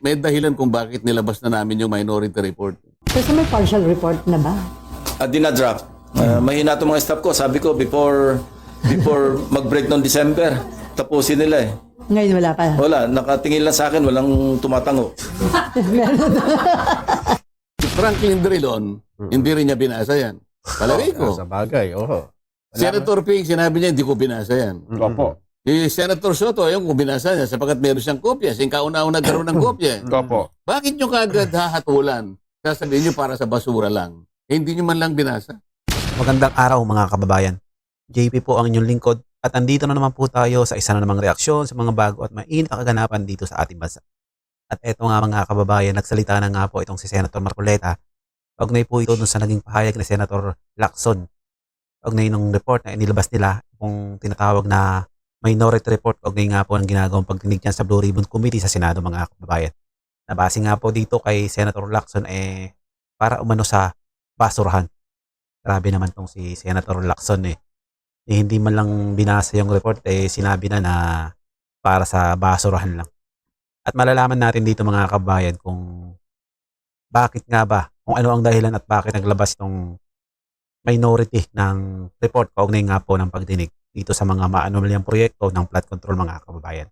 May dahilan kung bakit nilabas na namin yung minority report. Kasi may partial report na ba? Dinadraft. Mahina itong mga staff ko. Sabi ko, before mag-break noong December, tapusin nila eh. Ngayon wala pa. Wala, nakatingin lang sa akin, walang tumatango. Si Franklin Drilon, hindi rin niya binasa yan. Palagay ko. Sa bagay, oo. Senator Ping, sinabi niya, hindi ko binasa yan. Opo. Si Senator Soto, ayun kung binasa niya, sapagkat meron siyang kopya. Siyang kauna-una nagkaroon ng kopya. Opo. Bakit nyo kagad hahatulan? Sasabihin nyo para sa basura lang. Eh, hindi nyo man lang binasa. Magandang araw mga kababayan. JP po ang inyong lingkod at andito na naman po tayo sa isa na namang reaksyon sa mga bago at mainit na kaganapan dito sa ating bansa. At eto nga mga kababayan, nagsalita na nga po itong si Senator Marcoleta. Kaugnay po ito dun sa naging pahayag ni Senator Lacson. Kaugnay ng report na inilabas nila kung tinatawag na minority report kaugnay nga po ng ginagawang pagdinig niyan sa Blue Ribbon Committee sa Senado mga kababayan. Nabase nga po dito kay Senator Lacson para umano sa basurahan. Grabe naman tong si Senator Lacson hindi man lang binasa yung report sinabi na para sa basurahan lang. At malalaman natin dito mga kababayan kung bakit nga ba, kung ano ang dahilan at bakit naglabas itong minority ng report kaugnay nga po ng pagdinig dito sa mga maanomalyang proyekto ng flood control mga kababayan.